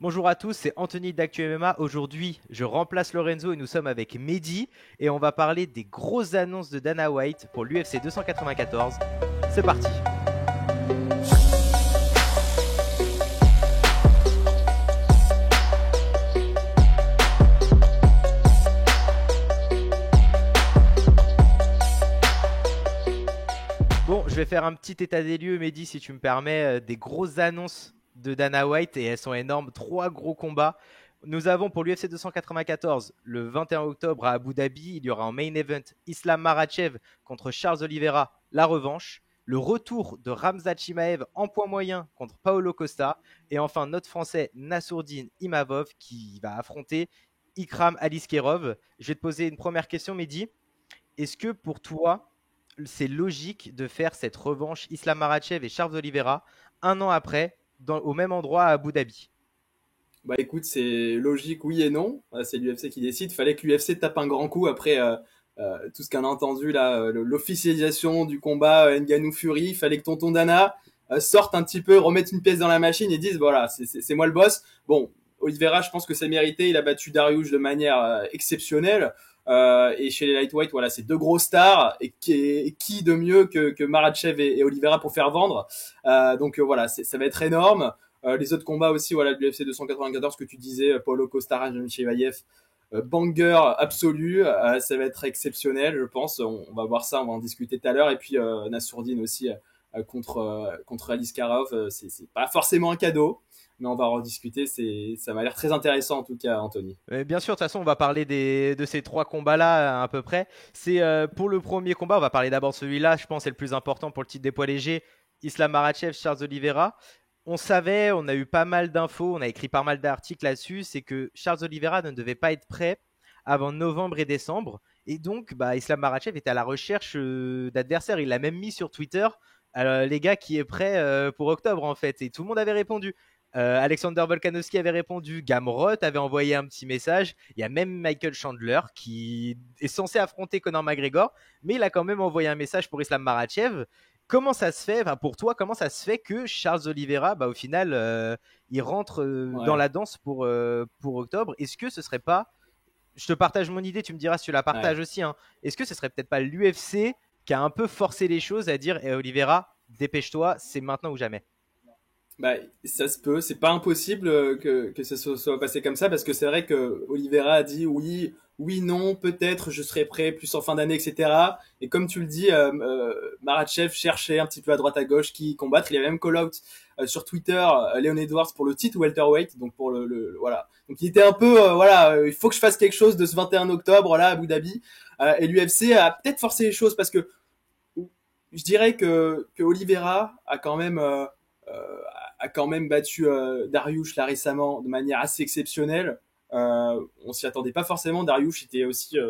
Bonjour à tous, c'est Anthony d'Actu MMA. Aujourd'hui, je remplace Lorenzo et nous sommes avec Mehdi et on va parler des grosses annonces de Dana White pour l'UFC 294. C'est parti. Bon, je vais faire un petit état des lieux, Mehdi, si tu me permets, des grosses annonces de Dana White et elles sont énormes. 3 gros combats. Nous avons pour l'UFC 294 le 21 octobre à Abu Dhabi. Il y aura en main event Islam Makhachev contre Charles Oliveira, la revanche. Le retour de Khamzat Chimaev en poids moyen contre Paulo Costa. Et enfin, notre Français Nassourdine Imavov qui va affronter Ikram Aliskerov. Je vais te poser une première question, Mehdi. Est-ce que pour toi, c'est logique de faire cette revanche Islam Makhachev et Charles Oliveira un an après, au même endroit à Abu Dhabi? Bah écoute, c'est logique, oui et non. C'est l'UFC qui décide. Fallait que l'UFC tape un grand coup après tout ce qu'on a entendu là, l'officialisation du combat Ngannou Fury. Fallait que Tonton Dana sorte un petit peu, remette une pièce dans la machine et dise voilà, c'est moi le boss. Bon, Oliveira, je pense que c'est mérité. Il a battu Dariush de manière exceptionnelle. Et chez les lightweight, voilà, c'est deux gros stars et qui de mieux que Makhachev et Oliveira pour faire vendre. Voilà, ça va être énorme. Les autres combats aussi, voilà, de l'UFC 294 que tu disais, Paulo Costa, Rajamitchevayev, banger absolu, ça va être exceptionnel, je pense. On va voir ça, on va en discuter tout à l'heure. Et puis Nassourdine aussi contre Alice Karov, c'est pas forcément un cadeau, mais on va en rediscuter. Ça m'a l'air très intéressant en tout cas, Anthony. Bien sûr, de toute façon, on va parler de ces 3 combats-là à peu près. C'est pour le premier combat, on va parler d'abord de celui-là, je pense, c'est le plus important pour le titre des poids légers. Islam Makhachev, Charles Oliveira. On savait, on a eu pas mal d'infos, on a écrit pas mal d'articles là-dessus, c'est que Charles Oliveira ne devait pas être prêt avant novembre et décembre. Et donc, Islam Makhachev était à la recherche d'adversaires. Il l'a même mis sur Twitter, les gars, qui est prêt pour octobre en fait. Et tout le monde avait répondu. Alexander Volkanovski avait répondu, Gamrot avait envoyé un petit message, il y a même Michael Chandler qui est censé affronter Conor McGregor, mais il a quand même envoyé un message pour Islam Makhachev. Comment ça se fait, pour toi, comment ça se fait que Charles Oliveira, au final, il rentre dans Ouais, la danse pour octobre? Est-ce que ce serait pas, je te partage mon idée, tu me diras si tu la ouais. partages aussi, hein. Est-ce que ce serait peut-être pas l'UFC qui a un peu forcé les choses à dire, Oliveira, dépêche-toi, c'est maintenant ou jamais? Bah, ça se peut, c'est pas impossible que ça soit passé comme ça parce que c'est vrai que Oliveira a dit oui, oui, non, peut-être je serai prêt plus en fin d'année, etc. Et comme tu le dis, Makhachev cherchait un petit peu à droite à gauche qui combattre. Il avait même call out sur Twitter Leon Edwards pour le titre welterweight, donc pour voilà. Donc il était un peu voilà, il faut que je fasse quelque chose de ce 21 octobre là à Abu Dhabi. Et l'UFC a peut-être forcé les choses parce que je dirais que Oliveira euh, a quand même battu Dariush là récemment de manière assez exceptionnelle. On s'y attendait pas forcément. Dariush était aussi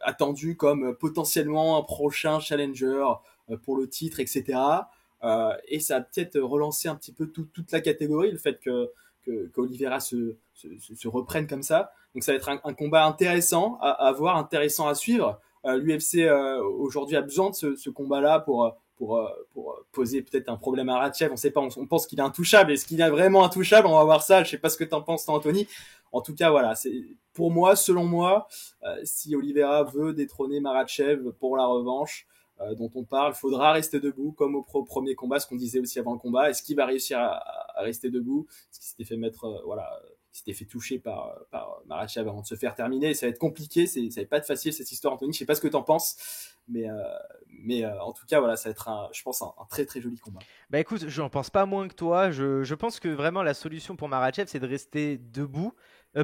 attendu comme potentiellement un prochain challenger pour le titre, etc. Et ça a peut-être relancé un petit peu toute la catégorie, le fait qu'Oliveira se reprenne comme ça. Donc ça va être un combat intéressant à voir, intéressant à suivre. L'UFC aujourd'hui a besoin de ce combat-là pour poser peut-être un problème à Ratchev. On sait pas, on pense qu'il est intouchable. Est-ce qu'il est vraiment intouchable? On va voir ça. Je sais pas ce que t'en penses, toi, Anthony. En tout cas, voilà, c'est pour moi, selon moi, si Oliveira veut détrôner Makhachev pour la revanche dont on parle, faudra rester debout comme au premier combat, ce qu'on disait aussi avant le combat. Est-ce qu'il va réussir à rester debout? Est-ce qu'il s'était fait mettre, voilà, il s'était fait toucher par Makhachev avant de se faire terminer? Ça va être compliqué, ça va pas être facile cette histoire, Anthony. Je sais pas ce que t'en penses, mais en tout cas, voilà, ça va être je pense, un très très joli combat. Bah écoute, j'en pense pas moins que toi. Je pense que vraiment la solution pour Makhachev, c'est de rester debout.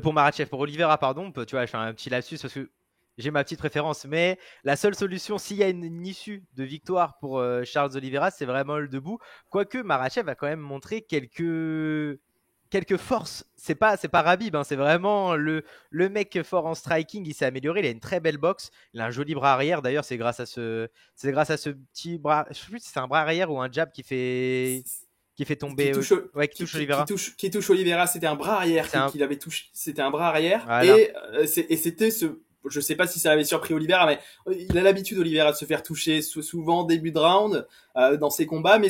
Pour Makhachev, pour Oliveira, pardon. Tu vois, je fais un petit lapsus parce que j'ai ma petite préférence. Mais la seule solution, s'il y a une issue de victoire pour Charles Oliveira, c'est vraiment le debout. Quoique Makhachev a quand même montré quelques forces. C'est pas Rabib, hein, c'est vraiment le mec fort en striking. Il s'est amélioré. Il a une très belle boxe. Il a un joli bras arrière. D'ailleurs, c'est grâce à ce petit bras. Je sais plus si c'est un bras arrière ou un jab qui fait Qui tomber. touche, Ouais, qui touche Oliveira. qui touche Oliveira, c'était un bras arrière C'est un. qu'il avait touché, c'était un bras arrière, Voilà. et c'était je sais pas si ça avait surpris Oliveira, mais il a l'habitude Oliveira de se faire toucher souvent début de round dans ses combats, mais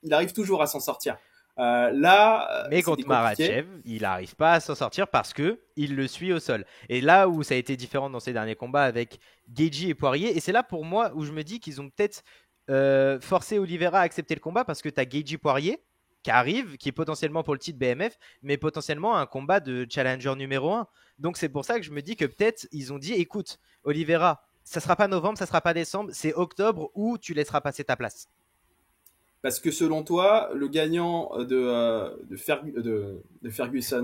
il arrive toujours à s'en sortir. Là, Mais c'était contre compliqué. Makhachev, il n'arrive pas à s'en sortir parce que il le suit au sol. Et là où ça a été différent dans ces derniers combats avec Gaethje et Poirier, et c'est là pour moi où je me dis qu'ils ont peut-être forcé Oliveira à accepter le combat parce que tu as Gaethje Poirier qui arrive, qui est potentiellement pour le titre BMF, mais potentiellement un combat de challenger numéro 1. Donc c'est pour ça que je me dis que peut-être ils ont dit, écoute, Oliveira, ça sera pas novembre, ça sera pas décembre, c'est octobre où tu laisseras passer ta place. Parce que selon toi, le gagnant de Ferguson,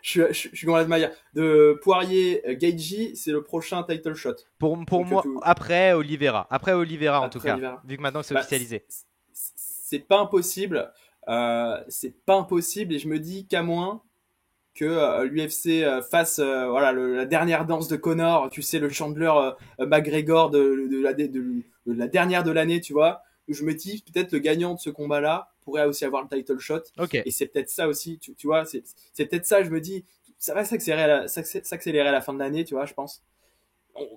je suis complètement dire, de Poirier Gaethje, c'est le prochain title shot. Pour Donc moi, après Oliveira. Après Oliveira en tout après cas, Oliveira. vu que maintenant c'est Bah, officialisé. c'est pas impossible. C'est pas impossible et je me dis qu'à moins que l'UFC fasse voilà la dernière danse de Conor, tu sais le Chandler McGregor de la dernière de l'année, tu vois. Je me dis peut-être le gagnant de ce combat-là pourrait aussi avoir le title shot Ok. et c'est peut-être ça aussi, tu vois, c'est peut-être ça. Je me dis ça va s'accélérer à la fin de l'année, tu vois, je pense.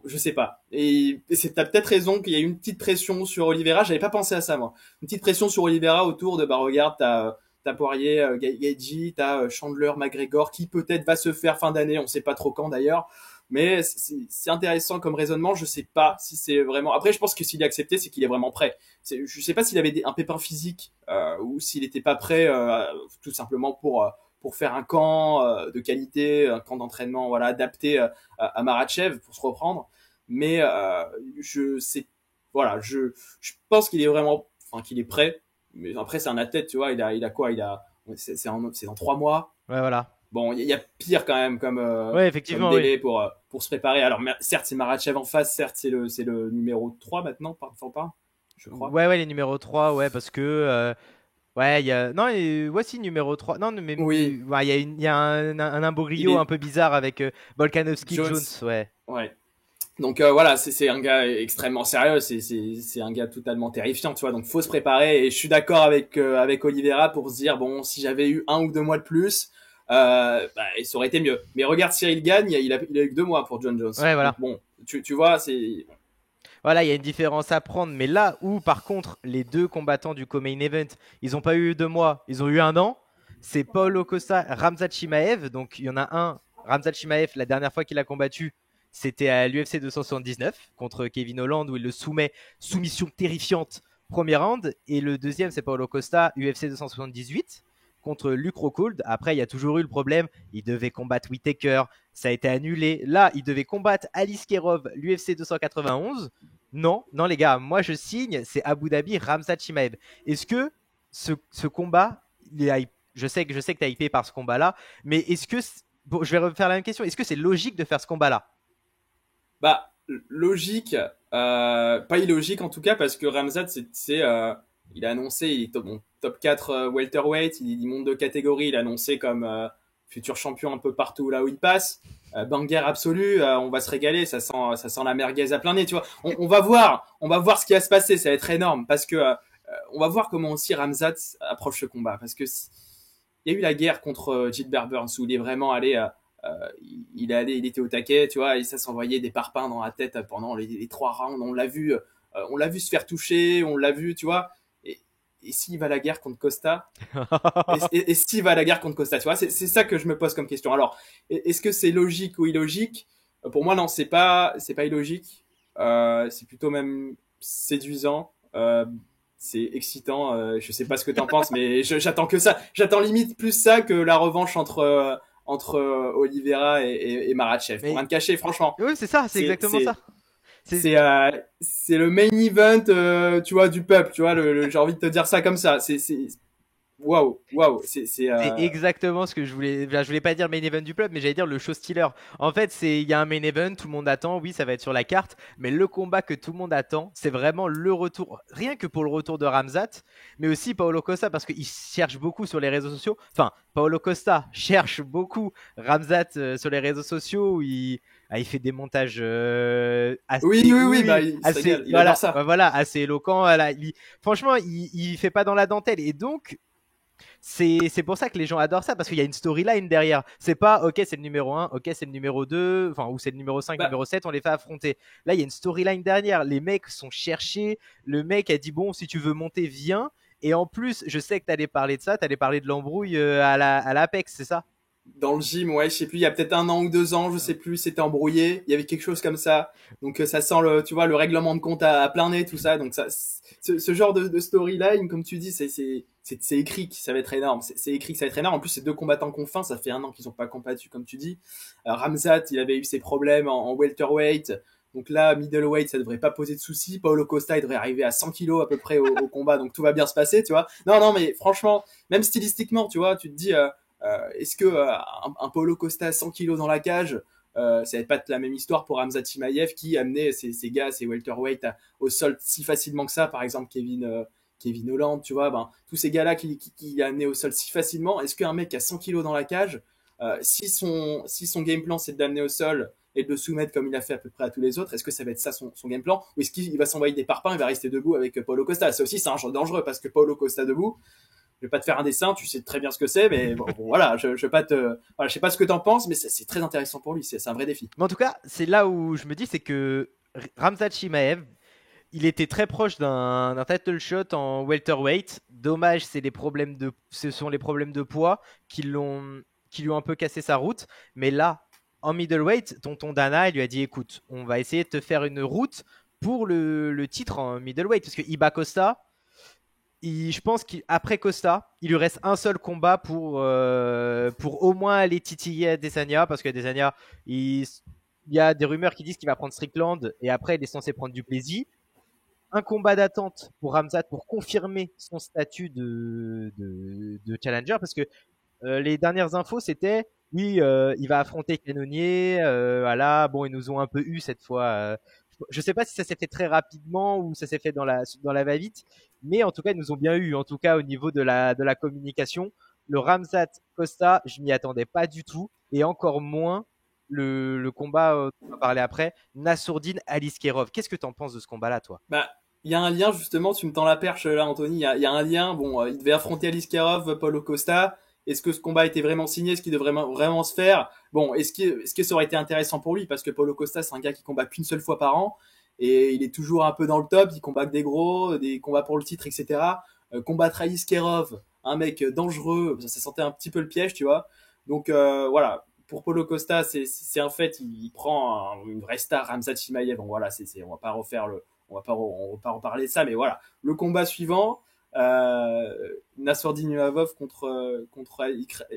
Je sais pas. Et t'as peut-être raison qu'il y a une petite pression sur Oliveira. J'avais pas pensé à ça, moi. Une petite pression sur Oliveira autour de, bah, regarde, t'as Poirier, Gaethje, t'as Chandler, McGregor, qui peut-être va se faire fin d'année. On sait pas trop quand d'ailleurs. Mais c'est intéressant comme raisonnement. Je sais pas si c'est vraiment. Après, je pense que s'il est accepté, c'est qu'il est vraiment prêt. Je sais pas s'il avait un pépin physique ou s'il était pas prêt, tout simplement pour faire un camp de qualité, un camp d'entraînement, voilà, adapté à Makhachev pour se reprendre. Mais je sais, voilà, je pense qu'il est vraiment, enfin qu'il est prêt. Mais après, c'est un athlète, tu vois. Il a quoi? C'est dans 3 mois. Ouais, voilà. Bon, il y a pire quand même Ouais, comme effectivement, oui. délai pour se préparer. Alors, certes, c'est Makhachev en face, certes, c'est le numéro 3 maintenant, pas, je crois. Ouais, ouais, les numéros 3 ouais, parce que. Ouais, il y a. Non, voici numéro 3. Non, mais Oui, ouais, il y a un il imbroglio un est peu bizarre avec Volkanovski Jones. Jones, ouais. Ouais. Donc voilà, c'est un gars extrêmement sérieux, c'est un gars totalement terrifiant, tu vois. Donc faut se préparer et je suis d'accord avec Oliveira pour se dire bon, si j'avais eu 1 ou 2 mois de plus, bah, ça aurait été mieux. Mais regarde Cyril Gagne, il a eu que 2 mois pour John Jones. Ouais, Donc voilà. bon, tu vois, c'est Voilà, il y a une différence à prendre. Mais là où, par contre, les deux combattants du co-main event, ils n'ont pas eu 2 mois, ils ont eu 1 an, c'est Paulo Costa, Ramzat Chimaev. Donc, il y en a un, Ramzat Chimaev, la dernière fois qu'il a combattu, c'était à l'UFC 279 contre Kevin Holland, où il le soumet, soumission terrifiante, premier round. Et le deuxième, c'est Paulo Costa, UFC 278 contre Luke Rockhold. Après, il y a toujours eu le problème, il devait combattre Whittaker, ça a été annulé. Là, il devait combattre Alice Kerov, l'UFC 291. Non, non les gars, moi je signe, c'est Abu Dhabi, Ramzat Chimaev. Est-ce que ce combat, je sais que tu es hypé par ce combat-là, mais est-ce que, bon, je vais refaire la même question, est-ce que c'est logique de faire ce combat-là? bah logique, pas illogique en tout cas parce que Ramzat il a annoncé il est top 4 welterweight, il monte de catégorie, il a annoncé comme futur champion un peu partout là où il passe. Banger absolu, on va se régaler, ça sent la merguez à plein nez, tu vois. On va voir ce qui va se passer, ça va être énorme parce que on va voir comment aussi Ramzat approche ce combat parce que il y a eu la guerre contre Gilbert Burns où il est vraiment allé il était au taquet, tu vois, et ça s'envoyait des parpaings dans la tête pendant les 3 rounds. On l'a vu se faire toucher, on l'a vu, tu vois. Et s'il va à la guerre contre Costa, et s'il va à la guerre contre Costa, tu vois, c'est ça que je me pose comme question. Alors, est-ce que c'est logique ou illogique? Pour moi, non, c'est pas illogique. C'est plutôt même séduisant. C'est excitant. Je sais pas ce que t'en penses, mais j'attends que ça. J'attends limite plus ça que la revanche entre Oliveira et Makhachev. Pour Mais rien te cacher, franchement, oui, c'est ça, c'est c'est exactement ça. C'est c'est euh, c'est le main event, tu vois, du peuple, tu vois. J'ai envie de te dire ça comme ça. C'est waouh, waouh. C'est exactement ce que je voulais. Enfin, je voulais pas dire main event du club, mais j'allais dire le show stealer. En fait, il y a un main event, tout le monde attend. Oui, ça va être sur la carte, mais le combat que tout le monde attend, c'est vraiment le retour. Rien que pour le retour de Ramzat, mais aussi Paulo Costa parce qu'il cherche beaucoup sur les réseaux sociaux. Enfin, Paulo Costa cherche beaucoup Ramzat sur les réseaux sociaux. Où il fait des montages assez, Oui, oui, oui, bah, il se assez, régale. Il adore voilà, ça. voilà, assez éloquent. Voilà, franchement, il fait pas dans la dentelle et donc c'est pour ça que les gens adorent ça parce qu'il y a une storyline derrière. C'est pas ok, c'est le numéro 1, ok, c'est le numéro 2, enfin, ou c'est le numéro 5, Bah, numéro 7, on les fait affronter. Là, il y a une storyline derrière. Les mecs sont cherchés. Le mec a dit bon, si tu veux monter, viens. Et en plus, je sais que tu allais parler de ça, tu allais parler de l'embrouille à l'Apex, c'est ça? Dans le gym, ouais, je sais plus, il y a peut-être 1 an ou 2 ans, je sais plus, c'était embrouillé, il y avait quelque chose comme ça. Donc ça sent tu vois, le règlement de compte à plein nez, tout ça. Donc ça, ce genre de storyline, comme tu dis, c'est écrit que ça va être énorme. C'est écrit que ça va être énorme. En plus, ces 2 combattants confins, ça fait 1 an qu'ils ont pas combattu, comme tu dis. Ramzat, il avait eu ses problèmes en welterweight. Donc là, middleweight, ça devrait pas poser de soucis. Paulo Costa, il devrait arriver à 100 kilos à peu près au combat, donc tout va bien se passer, tu vois. Non, non, mais franchement, même stylistiquement, tu vois, tu te dis, est-ce que un Paulo Costa 100 kilos dans la cage, ça va pas être la même histoire pour Hamza Chimaev qui amenait ses gars, ses welterweight au sol si facilement que ça, par exemple Kevin Holland, tu vois, ben, tous ces gars-là qui a amené au sol si facilement, est-ce qu'un mec à 100 kilos dans la cage, si son game plan c'est de l'amener au sol et de le soumettre comme il a fait à peu près à tous les autres, est-ce que ça va être ça son game plan, ou est-ce qu'il va s'envoyer des parpaings et va rester debout avec Paulo Costa? Ça aussi c'est un jeu dangereux parce que Paulo Costa debout, je vais pas te faire un dessin, tu sais très bien ce que c'est, mais bon, voilà, je vais pas voilà, je sais pas ce que t'en penses, mais c'est très intéressant pour lui, c'est un vrai défi. Mais en tout cas, c'est là où je me dis, c'est que Ramzat Chimaev, il était très proche d'un title shot en welterweight. Dommage, ce sont les problèmes de poids qui lui ont un peu cassé sa route. Mais là, en middleweight, tonton Dana, il lui a dit, écoute, on va essayer de te faire une route pour le titre en middleweight. Parce que Iba Costa, je pense qu'après Costa, il lui reste un seul combat pour au moins aller titiller Adesanya. Parce que Adesanya, il y a des rumeurs qui disent qu'il va prendre Strickland et après il est censé prendre du plaisir. Un combat d'attente pour Ramzat pour confirmer son statut de challenger, parce que les dernières infos c'était oui, il va affronter Cannonier, voilà, bon, ils nous ont un peu eu cette fois. Je sais pas si ça s'est fait très rapidement ou ça s'est fait dans la va-vite, mais en tout cas ils nous ont bien eu, en tout cas au niveau de la communication. Le Ramzat Costa, je m'y attendais pas du tout, et encore moins le combat dont on va parler après, Nassourdine Aliskerov. Qu'est-ce que t'en penses de ce combat-là, toi? Bah, il y a un lien justement, tu me tends la perche là, Anthony. Il y a un lien. Bon, il devait affronter Alice Karov, Paulo Costa. Est-ce que ce combat était vraiment signé? Est-ce qu'il devrait vraiment se faire? Bon, est-ce que ça aurait été intéressant pour lui? Parce que Paulo Costa, c'est un gars qui combat qu'une seule fois par an et il est toujours un peu dans le top. Il combat que des gros, des combats pour le titre, etc. Combattre Alice Karov, un mec dangereux, ça sentait un petit peu le piège, tu vois. Donc voilà. Pour Paulo Costa, c'est un fait. Il prend une vraie star, Ramzat Chimaev. Donc voilà, on va pas refaire on va pas reparler de ça, mais voilà. Le combat suivant, Nassourdine Imavov contre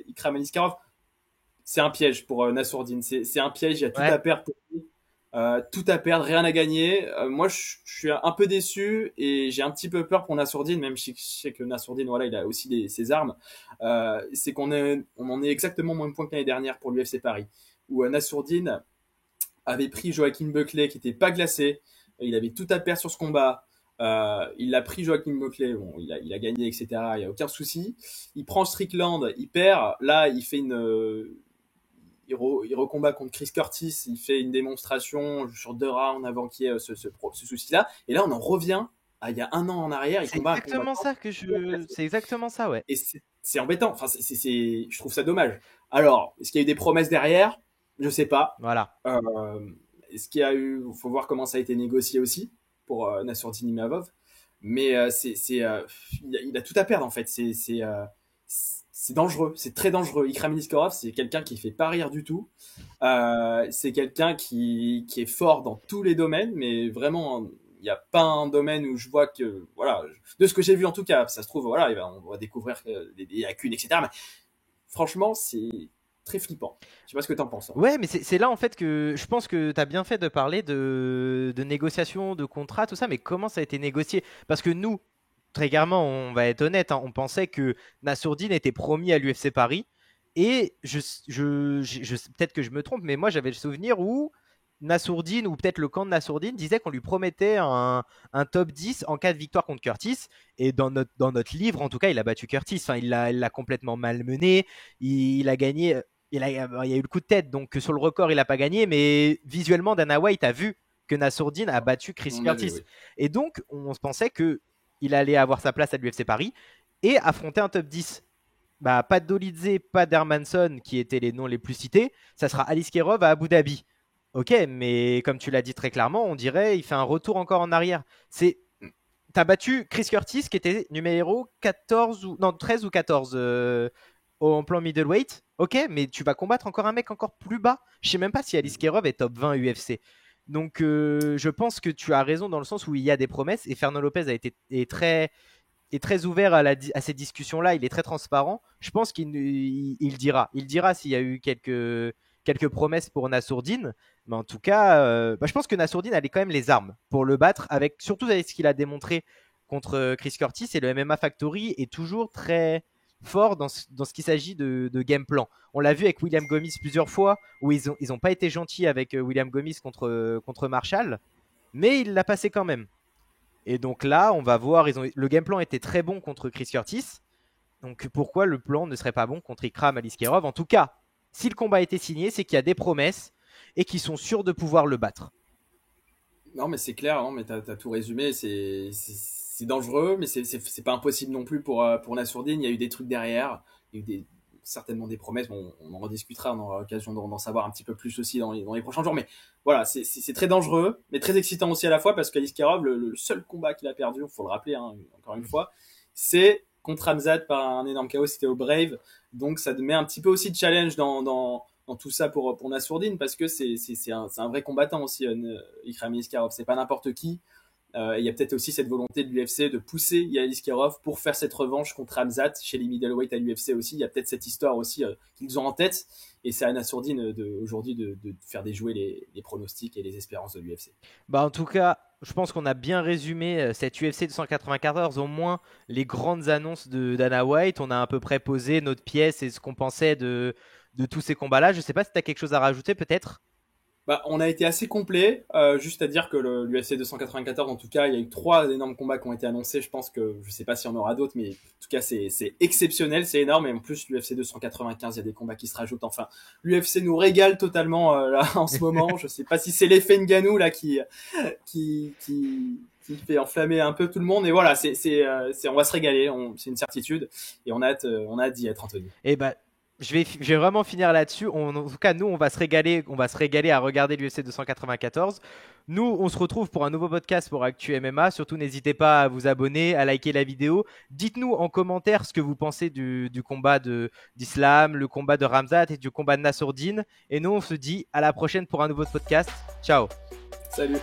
Ikram Aliskerov, c'est un piège pour Nassourdine. C'est un piège, il y a tout Ouais. à perdre pour lui. Tout à perdre, rien à gagner. Moi, je suis un peu déçu et j'ai un petit peu peur pour Nassourdine, même si je sais que Nassourdine, voilà, il a aussi ses armes. C'est on en est exactement au même point que l'année dernière pour l'UFC Paris, où Nassourdine avait pris Joaquin Buckley qui était pas glacé. Il avait tout à perdre sur ce combat. Il a pris Joaquin Buckley, bon, il a gagné, etc. Il y a aucun souci. Il prend Strickland, il perd. Là, il fait il recombat contre Chris Curtis. Il fait une démonstration sur 2 rounds avant qu'il y ait ce souci-là. Et là, on en revient à il y a 1 an en arrière. Il C'est combat un exactement combattant. ça c'est exactement ça, ouais. Et c'est embêtant. Enfin, je trouve ça dommage. Alors, est-ce qu'il y a eu des promesses derrière? Je sais pas. Voilà. Est-ce qu'il y a eu, faut voir comment ça a été négocié aussi pour Nassourdine Imavov, mais il a tout à perdre en fait. C'est dangereux, c'est très dangereux. Ikram Niskorov, c'est quelqu'un qui fait pas rire du tout. C'est quelqu'un qui est fort dans tous les domaines, mais vraiment, il n'y a pas un domaine où je vois que, voilà, de ce que j'ai vu en tout cas, ça se trouve, voilà, on va découvrir des lacunes, etc. Mais franchement, c'est très flippant. Je sais pas ce que t'en penses, hein. Ouais, mais c'est là en fait que je pense que tu as bien fait de parler de négociation, de contrat, tout ça, mais comment ça a été négocié? Parce que nous, très clairement, on va être honnête, hein, on pensait que Nassourdine était promis à l'UFC Paris. Et peut-être que je me trompe, mais moi j'avais le souvenir où Nassourdine, ou peut-être le camp de Nassourdine, disait qu'on lui promettait un top 10 en cas de victoire contre Curtis. Et dans notre livre, en tout cas, il a battu Curtis. Enfin, il l'a complètement malmené. Il a gagné. Il y a eu le coup de tête, donc sur le record, il n'a pas gagné. Mais visuellement, Dana White a vu que Nassourdine a battu Chris On a vu, Curtis. oui. Et donc, on se pensait qu'il allait avoir sa place à l'UFC Paris et affronter un top 10. Bah, pas de Dolidze, pas d'Hermanson, qui étaient les noms les plus cités. Ça sera Aliskerov à Abu Dhabi. Ok, mais comme tu l'as dit très clairement, on dirait il fait un retour encore en arrière. C'est t'as battu Chris Curtis qui était numéro 13 ou 14 en plan middleweight. Ok, mais tu vas combattre encore un mec encore plus bas. Je sais même pas si Aliskerov est top 20 UFC. Donc je pense que tu as raison dans le sens où il y a des promesses et Fernand Lopez est très ouvert à ces discussions-là. Il est très transparent. Je pense qu'il dira. Il dira s'il y a eu quelques promesses pour Nassourdine. Mais en tout cas, je pense que Nassourdine avait quand même les armes pour le battre, surtout avec ce qu'il a démontré contre Chris Curtis. Et le MMA Factory est toujours très fort dans ce qu'il s'agit de game plan. On l'a vu avec William Gomis plusieurs fois, où ils ont pas été gentils avec William Gomis contre Marshall, mais il l'a passé quand même. Et donc là, on va voir, le game plan était très bon contre Chris Curtis. Donc pourquoi le plan ne serait pas bon contre Ikram Aliskerov? En tout cas, si le combat a été signé, c'est qu'il y a des promesses et qu'ils sont sûrs de pouvoir le battre. Non, mais c'est clair, non, mais t'as tout résumé. C'est dangereux, mais c'est pas impossible non plus pour Nassourdine. Il y a eu des trucs derrière, il y a eu certainement des promesses. Bon, on en rediscutera, on aura l'occasion d'en savoir un petit peu plus aussi dans les prochains jours. Mais voilà, c'est très dangereux, mais très excitant aussi à la fois parce qu'Aliskerov, le seul combat qu'il a perdu, il faut le rappeler, hein, encore une fois, c'est contre Hamzat par un énorme chaos, c'était au Brave. Donc ça met un petit peu aussi de challenge dans tout ça pour Nassourdine parce que c'est un vrai combattant aussi, Ikram Aliskerov. C'est pas n'importe qui. Il y a peut-être aussi cette volonté de l'UFC de pousser Yael Iskerov pour faire cette revanche contre Hamzat chez les middleweight à l'UFC aussi. Il y a peut-être cette histoire aussi qu'ils ont en tête. Et c'est à Nassourdine aujourd'hui de faire déjouer les pronostics et les espérances de l'UFC. En tout cas, je pense qu'on a bien résumé cette UFC 294, au moins les grandes annonces de Dana White. On a à peu près posé notre pièce et ce qu'on pensait de tous ces combats-là. Je sais pas si tu as quelque chose à rajouter peut-être. On a été assez complet, juste à dire que l'UFC 294, en tout cas, il y a eu 3 énormes combats qui ont été annoncés. Je pense que, je sais pas si on aura d'autres, mais en tout cas, c'est exceptionnel, c'est énorme. Et en plus, l'UFC 295, il y a des combats qui se rajoutent. Enfin, l'UFC nous régale totalement là en ce moment. Je sais pas si c'est l'effet Ngannou là qui fait enflammer un peu tout le monde. Et voilà, on va se régaler, c'est une certitude. Et on a hâte d'y être, Anthony. Et je vais vraiment finir là-dessus. En tout cas, nous, on va se régaler à regarder l'UFC 294. Nous, on se retrouve pour un nouveau podcast pour Actu MMA. Surtout, n'hésitez pas à vous abonner, à liker la vidéo. Dites-nous en commentaire ce que vous pensez du combat d'Islam, le combat de Ramzat et du combat de Nassourdine. Et nous, on se dit à la prochaine pour un nouveau podcast. Ciao. Salut.